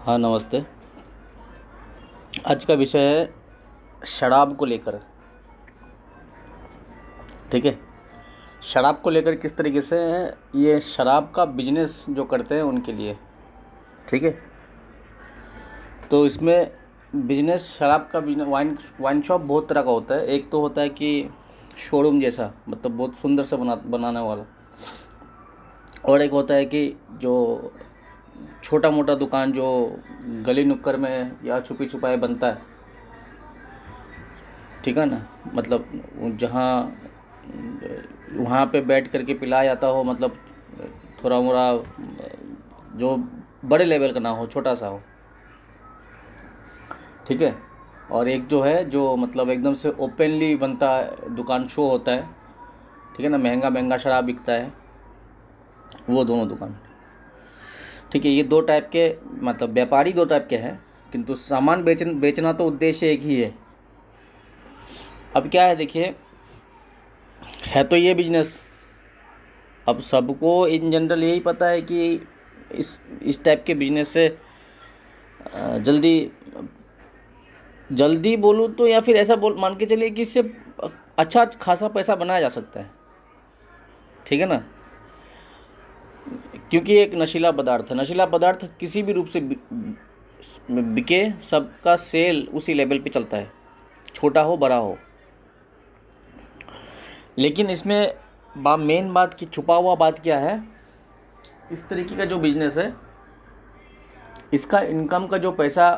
हाँ, नमस्ते। आज का विषय है शराब को लेकर। ठीक है। शराब को लेकर किस तरीके से ये शराब का बिजनेस जो करते हैं उनके लिए। ठीक है। तो इसमें बिजनेस, शराब का बिजनेस, वाइन वाइन शॉप बहुत तरह का होता है। एक तो होता है कि शोरूम जैसा, मतलब बहुत सुंदर से बनाने वाला। और एक होता है कि जो छोटा मोटा दुकान जो गली नुक्कड़ में या छुपी छुपाए बनता है। ठीक है ना। मतलब जहाँ वहाँ पे बैठ करके पिलाया जाता हो, मतलब थोड़ा मोड़ा जो बड़े लेवल का ना हो, छोटा सा हो। ठीक है। और एक जो है जो मतलब एकदम से ओपनली बनता है, दुकान शो होता है। ठीक है ना, महंगा महंगा शराब बिकता है, वो दोनों दुकान। ठीक है। ये दो टाइप के, मतलब व्यापारी दो टाइप के हैं, किंतु सामान बेचना तो उद्देश्य एक ही है। अब क्या है, देखिए, है तो ये बिजनेस। अब सबको इन जनरल यही पता है कि इस टाइप के बिजनेस से जल्दी जल्दी बोलूँ तो, या फिर ऐसा बोल मान के चलिए कि इससे अच्छा खासा पैसा बनाया जा सकता है। ठीक है ना। क्योंकि एक नशीला पदार्थ है, नशीला पदार्थ किसी भी रूप से बिके, सबका सेल उसी लेवल पे चलता है, छोटा हो बड़ा हो। लेकिन इसमें मेन बात की छुपा हुआ बात क्या है, इस तरीके का जो बिजनेस है, इसका इनकम का जो पैसा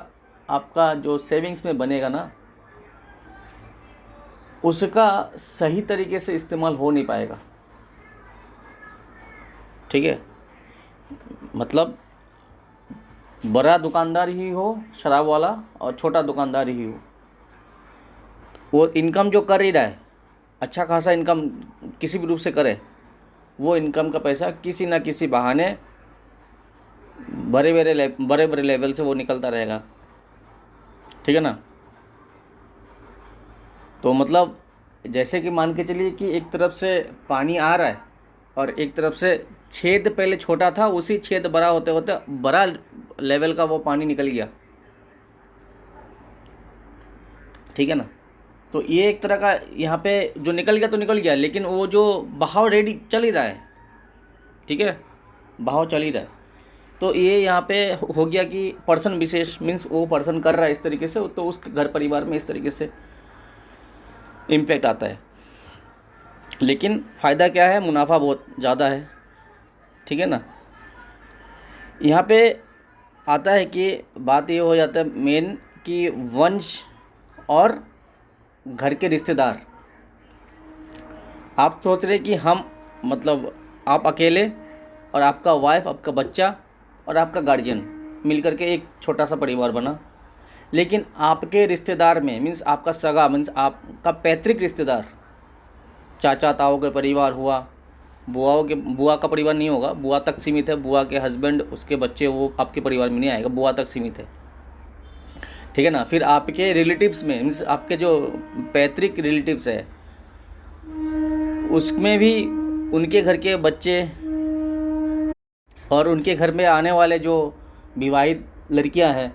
आपका जो सेविंग्स में बनेगा ना, उसका सही तरीके से इस्तेमाल हो नहीं पाएगा। ठीक है। मतलब बड़ा दुकानदार ही हो शराब वाला और छोटा दुकानदार ही हो, वो इनकम जो कर ही रहा है, अच्छा खासा इनकम किसी भी रूप से करे, वो इनकम का पैसा किसी ना किसी बहाने बड़े बड़े लेवल से वो निकलता रहेगा। ठीक है ना। तो मतलब जैसे कि मान के चलिए कि एक तरफ से पानी आ रहा है और एक तरफ से छेद पहले छोटा था, उसी छेद बड़ा होते होते बड़ा लेवल का वो पानी निकल गया। ठीक है ना। तो ये एक तरह का यहाँ पे जो निकल गया तो निकल गया, लेकिन वो जो बहाव रेडी चल ही रहा है। ठीक है। बहाव चल ही रहा है। तो ये यहाँ पे हो गया कि पर्सन विशेष, मीन्स वो पर्सन कर रहा है इस तरीके से, तो उस घर परिवार में इस तरीके से इम्पैक्ट आता है। लेकिन फ़ायदा क्या है, मुनाफा बहुत ज़्यादा है। ठीक है ना। यहाँ पे आता है कि बात ये हो जाता है मेन कि वंश और घर के रिश्तेदार। आप सोच रहे कि हम, मतलब आप अकेले और आपका वाइफ, आपका बच्चा और आपका गार्जियन मिलकर के एक छोटा सा परिवार बना, लेकिन आपके रिश्तेदार में, मीन्स आपका सगा, मीन्स आपका पैतृक रिश्तेदार, चाचा ताऊ के परिवार हुआ, बुआ का परिवार नहीं होगा, बुआ तक सीमित है, बुआ के हस्बैंड उसके बच्चे, वो आपके परिवार में नहीं आएगा, बुआ तक सीमित है। ठीक है ना। फिर आपके रिलेटिव्स में, मीन्स आपके जो पैतृक रिलेटिव्स है, उसमें भी उनके घर के बच्चे और उनके घर में आने वाले जो विवाहित लड़कियां हैं,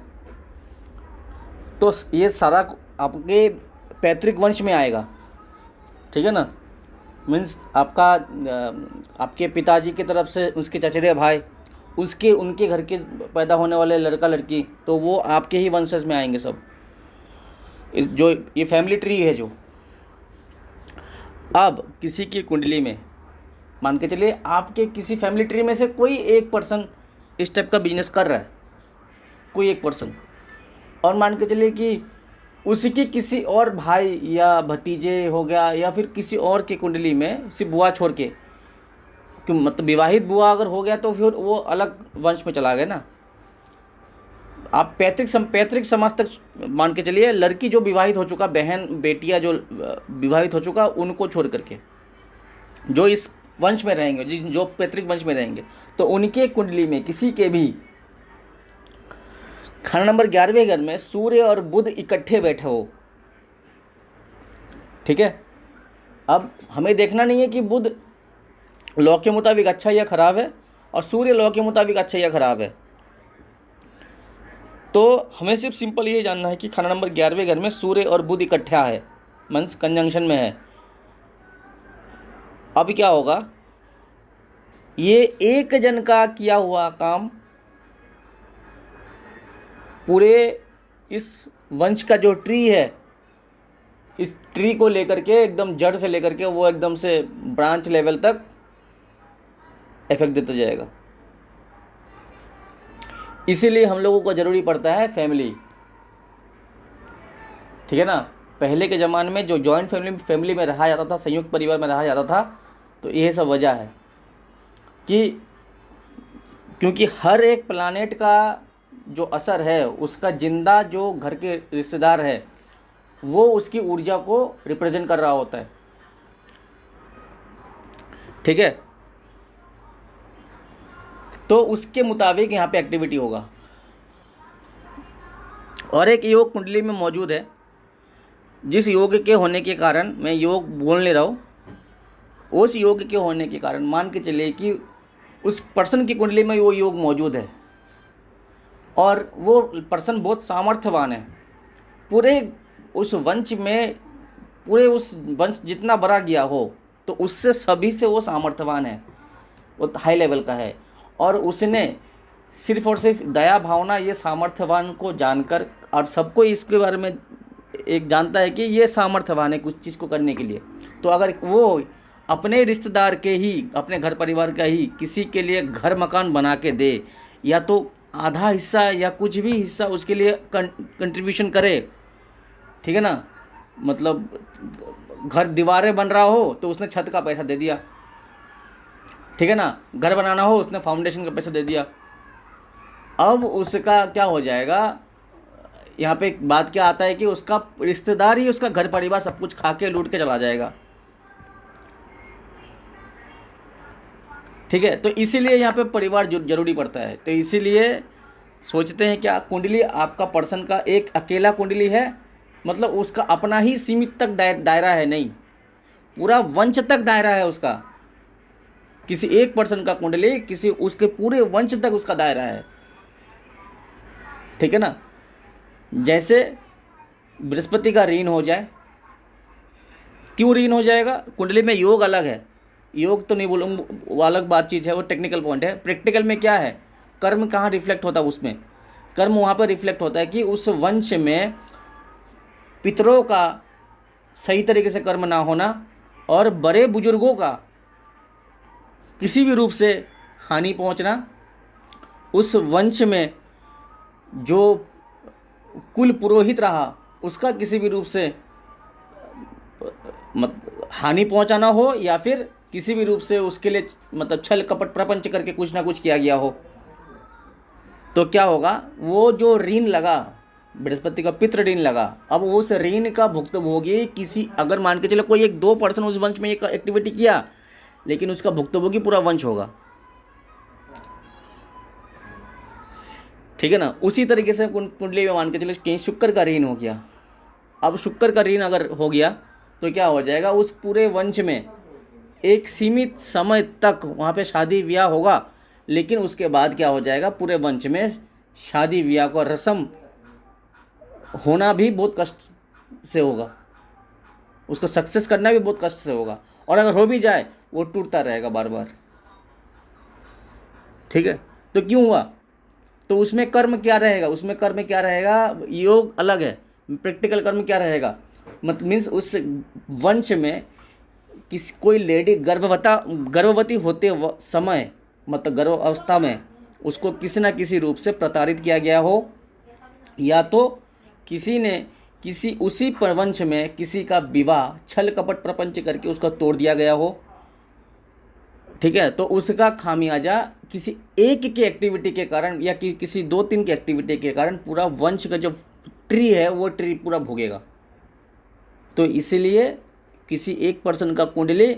तो ये सारा आपके पैतृक वंश में आएगा। ठीक है ना। मीन्स आपके पिताजी की तरफ से उसके चचेरे भाई, उनके घर के पैदा होने वाले लड़का लड़की, तो वो आपके ही वंशज में आएंगे सब। जो ये फैमिली ट्री है जो, अब किसी की कुंडली में मान के चलिए आपके किसी फैमिली ट्री में से कोई एक पर्सन इस टाइप का बिजनेस कर रहा है, कोई एक पर्सन, और मान के चलिए कि उसी की किसी और भाई या भतीजे हो गया, या फिर किसी और के कुंडली में, सिर्फ बुआ छोड़ के, कि मतलब विवाहित बुआ अगर हो गया तो फिर वो अलग वंश में चला गया ना। आप पैतृक समाज तक मान के चलिए, लड़की जो विवाहित हो चुका, बहन बेटियां जो विवाहित हो चुका, उनको छोड़ करके जो इस वंश में रहेंगे, जो पैतृक वंश में रहेंगे, तो उनके कुंडली में किसी के भी खाना नंबर 11वें घर में सूर्य और बुध इकट्ठे बैठे हो। ठीक है। अब हमें देखना नहीं है कि बुध लॉ के मुताबिक अच्छा या खराब है और सूर्य लॉ के मुताबिक अच्छा या खराब है। तो हमें सिर्फ सिंपल ये जानना है कि खाना नंबर 11वें घर में सूर्य और बुध इकट्ठा है, मीन्स कंजंक्शन में है। अब क्या होगा, ये एक जन का किया हुआ काम पूरे इस वंश का जो ट्री है, इस ट्री को लेकर के एकदम जड़ से लेकर के वो एकदम से ब्रांच लेवल तक इफेक्ट देता जाएगा। इसीलिए हम लोगों को ज़रूरी पड़ता है फैमिली, ठीक है ना। पहले के ज़माने में जो जॉइंट फैमिली में रहा जाता था, संयुक्त परिवार में रहा जाता था, तो यह सब वजह है कि क्योंकि हर एक प्लानेट का जो असर है, उसका जिंदा जो घर के रिश्तेदार है, वो उसकी ऊर्जा को रिप्रेजेंट कर रहा होता है, ठीक है। तो उसके मुताबिक यहाँ पे एक्टिविटी होगा। और एक योग कुंडली में मौजूद है, जिस योग के होने के कारण मैं योग बोल नहीं रहा हूँ, उस योग के होने के कारण मान के चलिए कि उस पर्सन की कुंडली में वो योग मौजूद है और वो पर्सन बहुत सामर्थ्यवान है। पूरे उस वंश में, पूरे उस वंश जितना बड़ा गया हो, तो उससे सभी से वो सामर्थ्यवान है, वो हाई लेवल का है। और उसने सिर्फ और सिर्फ दया भावना ये सामर्थ्यवान को जानकर, और सबको इसके बारे में एक जानता है कि ये सामर्थ्यवान है कुछ चीज़ को करने के लिए, तो अगर वो अपने रिश्तेदार के ही, अपने घर परिवार का ही किसी के लिए घर मकान बना के दे, या तो आधा हिस्सा या कुछ भी हिस्सा उसके लिए कंट्रीब्यूशन करे, ठीक है ना। मतलब घर दीवारें बन रहा हो तो उसने छत का पैसा दे दिया, ठीक है ना। घर बनाना हो उसने फाउंडेशन का पैसा दे दिया। अब उसका क्या हो जाएगा, यहाँ पे एक बात क्या आता है कि उसका रिश्तेदार ही उसका घर परिवार सब कुछ खा के लूट के चला जाएगा, ठीक है। तो इसीलिए यहाँ पे परिवार जरूरी पड़ता है। तो इसीलिए सोचते हैं क्या, कुंडली आपका पर्सन का एक अकेला कुंडली है, मतलब उसका अपना ही सीमित तक दायरा है, नहीं, पूरा वंश तक दायरा है उसका। किसी एक पर्सन का कुंडली किसी उसके पूरे वंश तक उसका दायरा है, ठीक है ना। जैसे बृहस्पति का ऋण हो जाए, क्यों ऋण हो जाएगा, कुंडली में योग अलग है, योग तो नहीं बोलूँगा, वो अलग बात चीज़ है, वो टेक्निकल पॉइंट है। प्रैक्टिकल में क्या है, कर्म कहाँ रिफ्लेक्ट होता है, उसमें कर्म वहाँ पर रिफ्लेक्ट होता है कि उस वंश में पितरों का सही तरीके से कर्म ना होना और बड़े बुजुर्गों का किसी भी रूप से हानि पहुँचना, उस वंश में जो कुल पुरोहित रहा उसका किसी भी रूप से हानि पहुंचाना हो, या फिर किसी भी रूप से उसके लिए मतलब छल कपट प्रपंच करके कुछ ना कुछ किया गया हो, तो क्या होगा, वो जो ऋण लगा, बृहस्पति का पितृ ऋण लगा, अब उस ऋण का भुक्तभोगी किसी, अगर मान के चले कोई एक दो पर्सन उस वंश में एक एक्टिविटी किया, लेकिन उसका भुक्तभोगी पूरा वंश होगा, ठीक है ना। उसी तरीके से कुंडली में मान के चले कहीं शुक्र का ऋण हो गया, अब शुक्र का ऋण अगर हो गया तो क्या हो जाएगा, उस पूरे वंश में एक सीमित समय तक वहाँ पे शादी ब्याह होगा, लेकिन उसके बाद क्या हो जाएगा, पूरे वंश में शादी ब्याह का रस्म होना भी बहुत कष्ट से होगा, उसको सक्सेस करना भी बहुत कष्ट से होगा, और अगर हो भी जाए वो टूटता रहेगा बार बार, ठीक है। तो क्यों हुआ, तो उसमें कर्म क्या रहेगा, उसमें कर्म क्या रहेगा, योग अलग है, प्रैक्टिकल कर्म क्या रहेगा, मतलब मीन्स उस वंश में किसी कोई लेडी गर्भवती होते समय, मतलब गर्भ अवस्था में उसको किसी न किसी रूप से प्रताड़ित किया गया हो, या तो किसी ने किसी उसी वंश में किसी का विवाह छल कपट प्रपंच करके उसका तोड़ दिया गया हो, ठीक है। तो उसका खामियाजा किसी एक की एक्टिविटी के कारण या किसी दो तीन की एक्टिविटी के कारण पूरा वंश का जो ट्री है वो ट्री पूरा भोगेगा। तो इसीलिए किसी एक पर्सन का कुंडली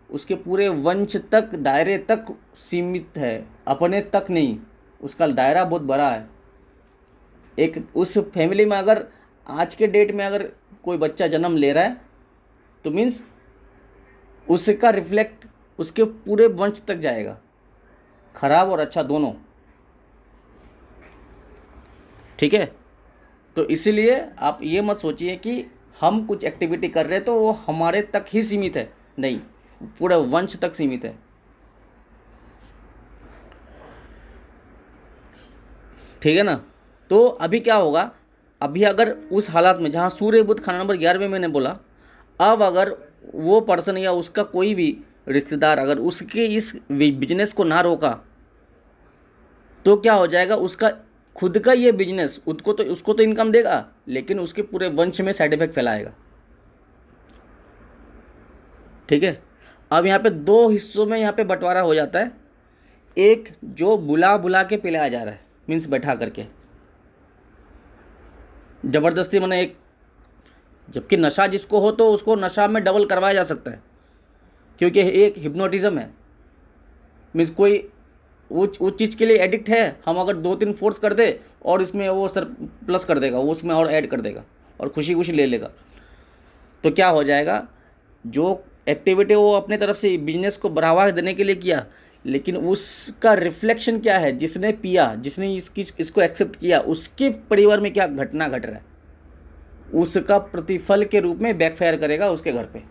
उसके पूरे वंश तक, दायरे तक सीमित है, अपने तक नहीं, उसका दायरा बहुत बड़ा है। एक उस फैमिली में अगर आज के डेट में अगर कोई बच्चा जन्म ले रहा है तो मीन्स उसका रिफ्लेक्ट उसके पूरे वंश तक जाएगा, खराब और अच्छा दोनों। ठीक है। तो इसीलिए आप ये मत सोचिए कि हम कुछ एक्टिविटी कर रहे हैं तो वो हमारे तक ही सीमित है, नहीं, पूरा वंश तक सीमित है। ठीक है ना। तो अभी क्या होगा, अभी अगर उस हालात में जहाँ सूर्य बुध खाना नंबर 11 में मैंने बोला, अब अगर वो पर्सन या उसका कोई भी रिश्तेदार अगर उसके इस बिजनेस को ना रोका तो क्या हो जाएगा, उसका खुद का ये बिजनेस उसको तो इनकम देगा, लेकिन उसके पूरे वंश में साइड इफेक्ट फैलाएगा। ठीक है। अब यहाँ पे दो हिस्सों में यहाँ पे बंटवारा हो जाता है। एक जो बुला बुला के पिलाया जा रहा है, मीन्स बैठा करके ज़बरदस्ती, मैंने एक, जबकि नशा जिसको हो तो उसको नशा में डबल करवाया जा सकता है, क्योंकि एक हिप्नोटिज्म है। मीन्स कोई उस चीज़ के लिए एडिक्ट है, हम अगर 2-3 फोर्स कर दे और इसमें वो सर प्लस कर देगा, वो उसमें और ऐड कर देगा और खुशी खुशी ले लेगा, तो क्या हो जाएगा, जो एक्टिविटी वो अपने तरफ से बिजनेस को बढ़ावा देने के लिए किया, लेकिन उसका रिफ्लेक्शन क्या है, जिसने पिया, जिसने इसको एक्सेप्ट किया, उसके परिवार में क्या घटना घट रहा है, उसका प्रतिफल के रूप में बैकफायर करेगा उसके घर पे।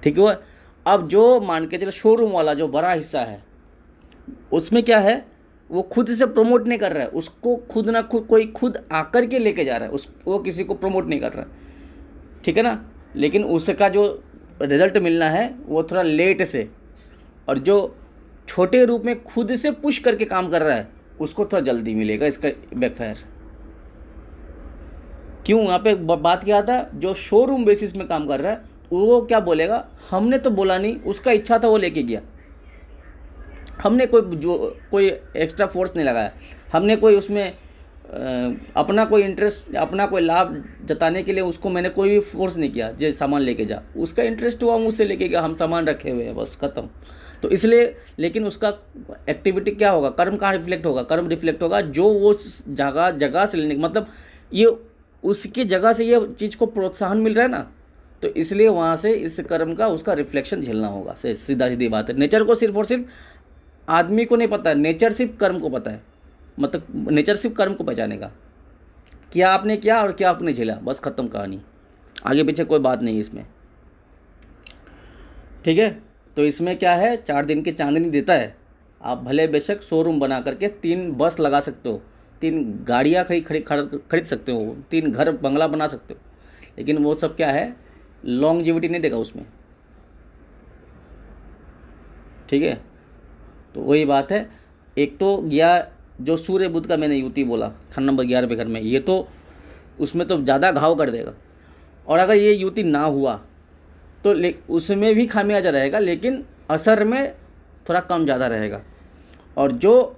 ठीक है। अब जो मान के चलो शोरूम वाला जो बड़ा हिस्सा है, उसमें क्या है, वो खुद से प्रमोट नहीं कर रहा है, उसको खुद ना खुद कोई खुद आकर के लेके जा रहा है, वो किसी को प्रमोट नहीं कर रहा है। ठीक है ना। लेकिन उसका जो रिजल्ट मिलना है वो थोड़ा लेट से, और जो छोटे रूप में खुद से पुश करके काम कर रहा है उसको थोड़ा जल्दी मिलेगा इसका बैकफायर। क्यों, यहाँ पे बात क्या आता है, जो शोरूम बेसिस में काम कर रहा है वो क्या बोलेगा, हमने तो बोला नहीं, उसका इच्छा था वो लेके गया, हमने कोई एक्स्ट्रा फोर्स नहीं लगाया, हमने कोई उसमें अपना कोई इंटरेस्ट, अपना कोई लाभ जताने के लिए उसको मैंने कोई भी फोर्स नहीं किया जे सामान लेके जा, उसका इंटरेस्ट हुआ मुझसे लेके गया, हम सामान रखे हुए हैं बस खत्म। तो इसलिए, लेकिन उसका एक्टिविटी क्या होगा, कर्म कहाँ रिफ्लेक्ट होगा, कर्म रिफ्लेक्ट होगा जो वो जगह से लेने, मतलब ये उसकी जगह से ये चीज़ को प्रोत्साहन मिल रहा है ना, तो इसलिए वहाँ से इस कर्म का उसका रिफ्लेक्शन झेलना होगा। सीधा सीधी बात है। नेचर को सिर्फ और सिर्फ आदमी को नहीं पता है, नेचर सिर्फ कर्म को पता है, मतलब नेचर सिर्फ कर्म को पहचानेगा, क्या आपने किया और क्या आपने झेला, बस खत्म कहानी, आगे पीछे कोई बात नहीं इसमें। ठीक है। तो इसमें क्या है, 4 दिन की चांदनी देता है। आप भले बेशक शोरूम बना करके 3 बस लगा सकते हो, 3 गाड़ियाँ खरीद सकते हो, 3 घर बंगला बना सकते हो, लेकिन वो सब क्या है, लॉन्गजिविटी नहीं देगा उसमें। ठीक है। तो वही बात है, एक तो गया जो सूर्य बुध का मैंने युति बोला खाना नंबर 11 पे घर में, ये तो उसमें तो ज़्यादा घाव कर देगा, और अगर ये युति ना हुआ तो उसमें भी खामियाजा रहेगा, लेकिन असर में थोड़ा कम ज़्यादा रहेगा। और जो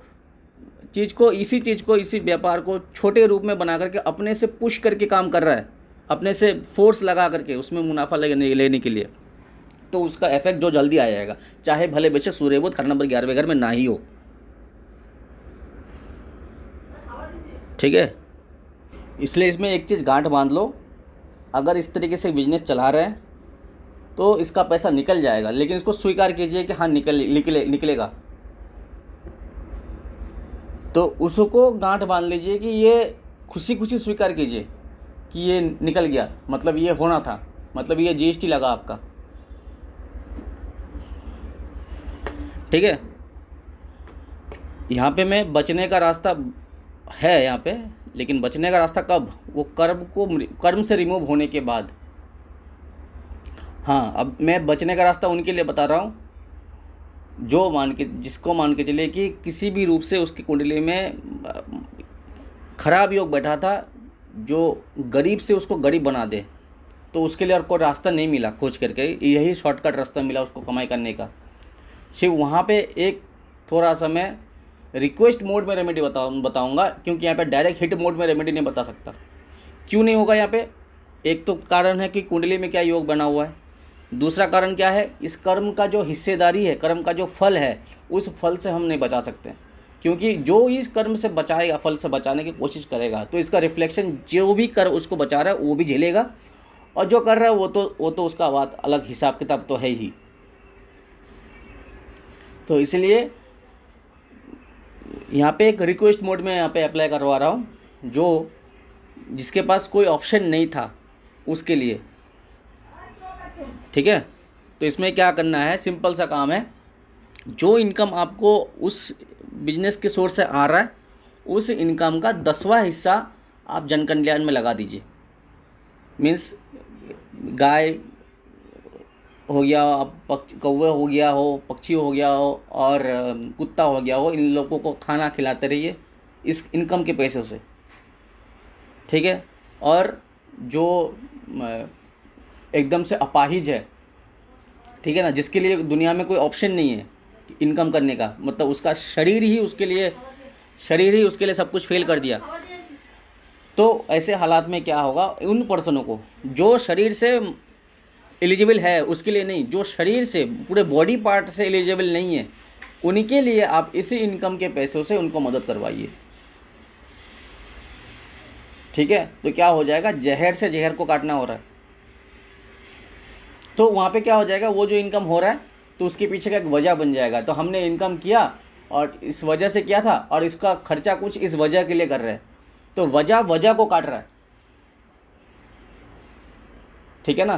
इसी व्यापार को छोटे रूप में बना करके अपने से पुश करके काम कर रहा है, अपने से फोर्स लगा करके उसमें मुनाफा लेने के लिए, तो उसका इफेक्ट जो जल्दी आ जाएगा, चाहे भले बेशक सूर्य बुध खाना नंबर 11 घर में ना ही हो। ठीक है। इसलिए इसमें एक चीज़ गांठ बांध लो, अगर इस तरीके से बिजनेस चला रहे हैं तो इसका पैसा निकल जाएगा, लेकिन इसको स्वीकार कीजिए कि हाँ निकलेगा। तो उसको गांठ बांध लीजिए कि ये खुशी खुशी स्वीकार कीजिए कि ये निकल गया, मतलब ये होना था, मतलब ये जीएसटी लगा आपका। ठीक है। यहाँ पे मैं बचने का रास्ता है यहाँ पे, लेकिन बचने का रास्ता कब, वो कर्म से रिमूव होने के बाद। हाँ, अब मैं बचने का रास्ता उनके लिए बता रहा हूँ जिसको मान के चलिए कि किसी भी रूप से उसकी कुंडली में खराब योग बैठा था, जो गरीब से उसको गरीब बना दे, तो उसके लिए और कोई रास्ता नहीं मिला खोज करके, यही शॉर्टकट रास्ता मिला उसको कमाई करने का। सिर्फ वहाँ पे एक थोड़ा सा मैं रिक्वेस्ट मोड में रेमेडी बताऊंगा, क्योंकि यहाँ पे डायरेक्ट हिट मोड में रेमेडी नहीं बता सकता। क्यों नहीं होगा यहाँ पे, एक तो कारण है कि कुंडली में क्या योग बना हुआ है, दूसरा कारण क्या है, इस कर्म का जो हिस्सेदारी है, कर्म का जो फल है, उस फल से हम नहीं बचा सकते, क्योंकि जो इस कर्म से बचाएगा, फल से बचाने की कोशिश करेगा, तो इसका रिफ्लेक्शन जो भी कर उसको बचा रहा है वो भी झेलेगा, और जो कर रहा है वो तो उसका बात अलग, हिसाब किताब तो है ही। तो इसलिए यहाँ पे एक रिक्वेस्ट मोड में यहाँ पे अप्लाई करवा रहा हूँ, जो जिसके पास कोई ऑप्शन नहीं था उसके लिए, ठीक है। तो इसमें क्या करना है, सिंपल सा काम है, जो इनकम आपको उस बिजनेस के सोर्स से आ रहा है उस इनकम का 10वां हिस्सा आप जन कल्याण में लगा दीजिए। मीन्स गाय हो गया, कौवे हो गया हो, पक्षी हो गया हो और कुत्ता हो गया हो, इन लोगों को खाना खिलाते रहिए इस इनकम के पैसों से, ठीक है। और जो एकदम से अपाहिज है, ठीक है ना, जिसके लिए दुनिया में कोई ऑप्शन नहीं है इनकम करने का, मतलब उसका शरीर ही उसके लिए सब कुछ फेल कर दिया, तो ऐसे हालात में क्या होगा, उन पर्सनों को जो शरीर से एलिजिबल है उसके लिए नहीं, जो शरीर से पूरे बॉडी पार्ट से एलिजिबल नहीं है उनके लिए आप इसी इनकम के पैसों से उनको मदद करवाइए, ठीक है। तो क्या हो जाएगा, जहर से जहर को काटना हो रहा है, तो वहाँ पे क्या हो जाएगा, वो जो इनकम हो रहा है तो उसके पीछे का एक वजह बन जाएगा। तो हमने इनकम किया और इस वजह से किया था और इसका खर्चा कुछ इस वजह के लिए कर रहे हैं, तो वजह को काट रहा है, ठीक है ना।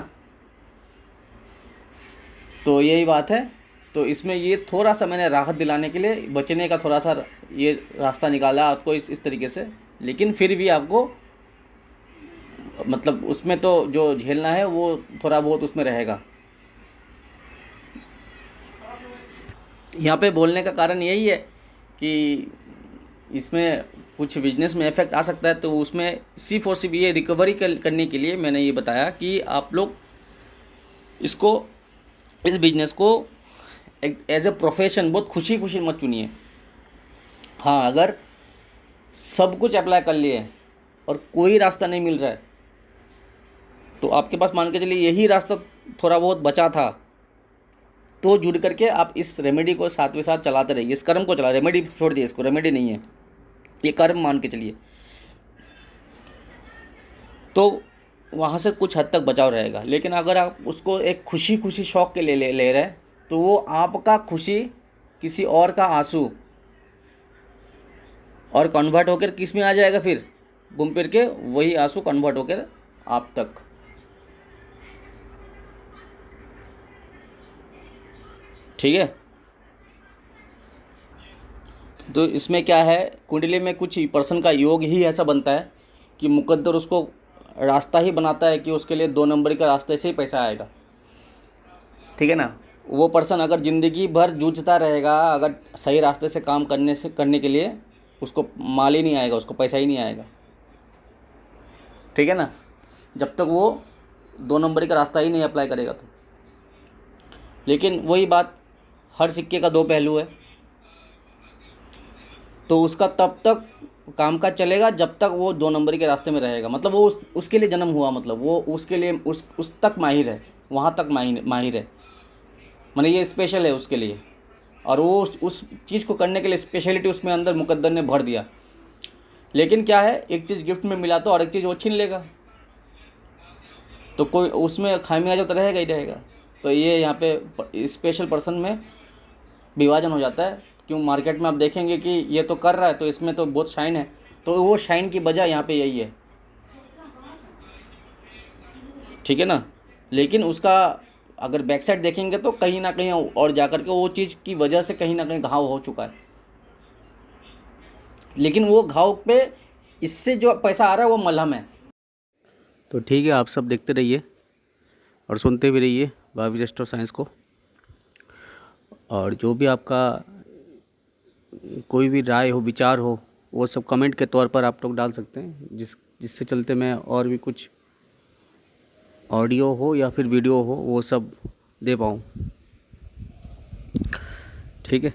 तो यही बात है। तो इसमें ये थोड़ा सा मैंने राहत दिलाने के लिए बचने का थोड़ा सा ये रास्ता निकाला आपको इस तरीके से, लेकिन फिर भी आपको मतलब उसमें तो जो झेलना है वो थोड़ा बहुत उसमें रहेगा। यहाँ पे बोलने का कारण यही है कि इसमें कुछ बिजनेस में इफेक्ट आ सकता है, तो उसमें सिर्फ और सिर्फ ये रिकवरी करने के लिए मैंने ये बताया कि आप लोग इस बिज़नेस को एज ए प्रोफेशन बहुत खुशी खुशी मत चुनिए। हाँ, अगर सब कुछ अप्लाई कर लिए और कोई रास्ता नहीं मिल रहा है तो आपके पास मान के चलिए यही रास्ता थोड़ा बहुत बचा था, तो जुड़ करके आप इस रेमेडी को साथ में साथ चलाते रहिए, इस कर्म को चला, रेमेडी छोड़ दिए, इसको रेमेडी नहीं है, ये कर्म मान के चलिए, तो वहाँ से कुछ हद तक बचाव रहेगा। लेकिन अगर आप उसको एक खुशी खुशी शौक के ले रहे तो वो आपका खुशी किसी और का आंसू और कन्वर्ट होकर किस में आ जाएगा, फिर घूम फिर के वही आंसू कन्वर्ट होकर आप तक। ठीक है। तो इसमें क्या है, कुंडली में कुछ पर्सन का योग ही ऐसा बनता है कि मुकद्दर उसको रास्ता ही बनाता है कि उसके लिए 2 नंबर का रास्ते से ही पैसा आएगा, ठीक है ना। वो पर्सन अगर ज़िंदगी भर जूझता रहेगा, अगर सही रास्ते से काम करने के लिए उसको माल ही नहीं आएगा, उसको पैसा ही नहीं आएगा, ठीक है ना, जब तक वो 2 नंबर का रास्ता ही नहीं अप्लाई करेगा तो। लेकिन वही बात, हर सिक्के का 2 पहलू है, तो उसका तब तक काम काज चलेगा जब तक वो 2 नंबर के रास्ते में रहेगा, मतलब वो उसके लिए जन्म हुआ, मतलब वो उसके लिए उस तक माहिर है, वहाँ तक माहिर है, माने ये स्पेशल है उसके लिए, और वो उस चीज़ को करने के लिए स्पेशलिटी उसमें अंदर मुकद्दर ने भर दिया। लेकिन क्या है, एक चीज़ गिफ्ट में मिला तो और एक चीज़ वो छीन लेगा, तो कोई उसमें खामियाजा तो रहेगा ही रहेगा। तो ये यहाँ पे स्पेशल पर्सन में विभाजन हो जाता है। क्यों, मार्केट में आप देखेंगे कि ये तो कर रहा है तो इसमें तो बहुत शाइन है, तो वो शाइन की वजह यहाँ पे यही है, ठीक है ना। लेकिन उसका अगर बैक साइड देखेंगे तो कहीं ना कहीं और जाकर के वो चीज़ की वजह से कहीं ना कहीं घाव हो चुका है, लेकिन वो घाव पे इससे जो पैसा आ रहा है वो मलहम है। तो ठीक है, आप सब देखते रहिए और सुनते भी रहिए भाभी रेस्टोर साइंस को, और जो भी आपका कोई भी राय हो, विचार हो, वो सब कमेंट के तौर पर आप लोग डाल सकते हैं, जिससे चलते मैं और भी कुछ ऑडियो हो या फिर वीडियो हो वो सब दे पाऊँ, ठीक है।